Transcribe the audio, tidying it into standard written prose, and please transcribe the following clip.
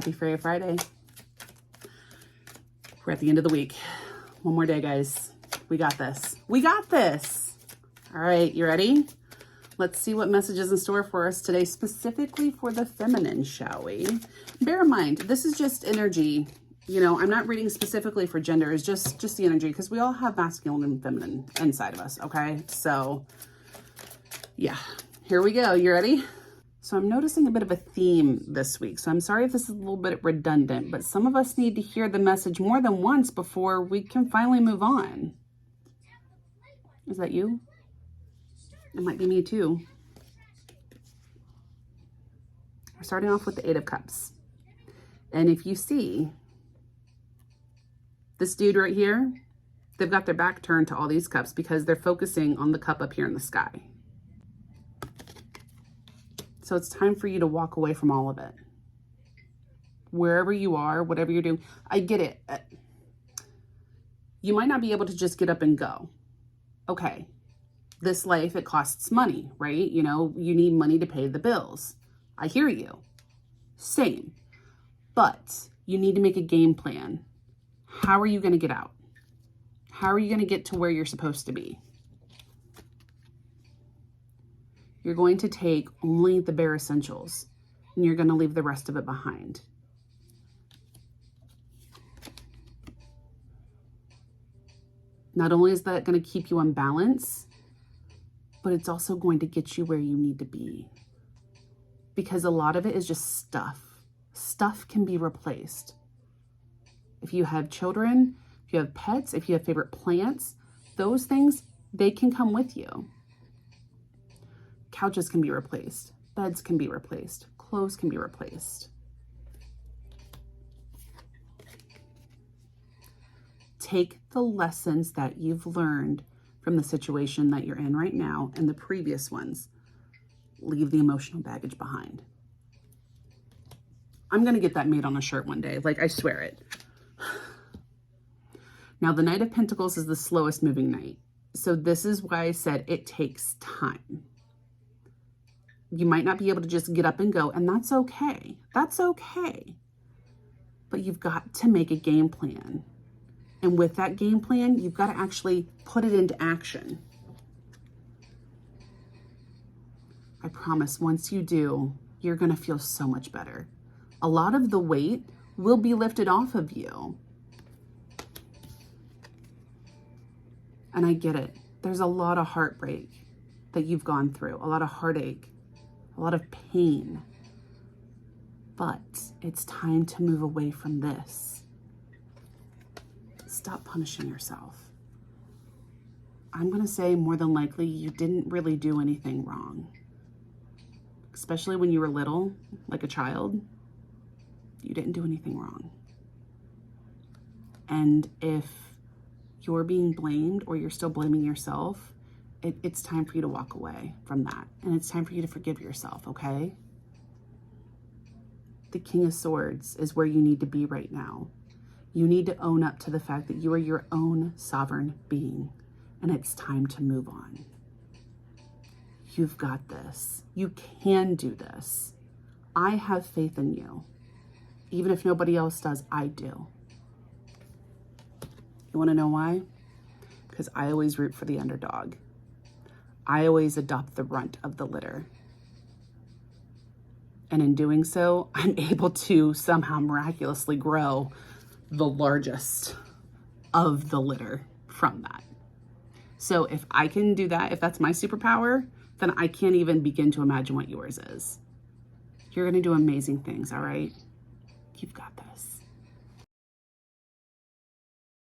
Happy Friday. We're at the end of the week. One more day, guys. We got this. We got this. All right, you ready? Let's see what message is in store for us today, specifically for the feminine, shall we? Bear in mind, this is just energy. You know, I'm not reading specifically for gender. It's just the energy, because we all have masculine and feminine inside of us, okay? So, yeah, here we go. You ready? So I'm noticing a bit of a theme this week. So I'm sorry if this is a little bit redundant, but some of us need to hear the message more than once before we can finally move on. Is that you? It might be me too. We're starting off with the 8 of Cups. And if you see this dude right here, they've got their back turned to all these cups because they're focusing on the cup up here in the sky. So it's time for you to walk away from all of it. Wherever you are, whatever you're doing, I get it. You might not be able to just get up and go. Okay, this life, it costs money, right? You know, you need money to pay the bills. I hear you. Same. But you need to make a game plan. How are you going to get out? How are you going to get to where you're supposed to be? You're going to take only the bare essentials, and you're going to leave the rest of it behind. Not only is that going to keep you on balance, but it's also going to get you where you need to be. Because a lot of it is just stuff. Stuff can be replaced. If you have children, if you have pets, if you have favorite plants, those things, they can come with you. Couches can be replaced. Beds can be replaced. Clothes can be replaced. Take the lessons that you've learned from the situation that you're in right now and the previous ones. Leave the emotional baggage behind. I'm going to get that made on a shirt one day. Like, I swear it. Now, the Knight of Pentacles is the slowest moving knight. So this is why I said it takes time. You might not be able to just get up and go, and that's okay. That's okay. But you've got to make a game plan. And with that game plan, you've got to actually put it into action. I promise, once you do, you're going to feel so much better. A lot of the weight will be lifted off of you. And I get it. There's a lot of heartbreak that you've gone through, a lot of heartache, a lot of pain. But it's time to move away from this. Stop punishing yourself. I'm going to say more than likely you didn't really do anything wrong. Especially when you were little, like a child, you didn't do anything wrong. And if you're being blamed or you're still blaming yourself, it's time for you to walk away from that. And it's time for you to forgive yourself, okay? The King of Swords is where you need to be right now. You need to own up to the fact that you are your own sovereign being, and it's time to move on. You've got this. You can do this. I have faith in you. Even if nobody else does, I do. You want to know why? Because I always root for the underdog. I always adopt the runt of the litter. And in doing so, I'm able to somehow miraculously grow the largest of the litter from that. So if I can do that, if that's my superpower, then I can't even begin to imagine what yours is. You're going to do amazing things, all right? You've got this.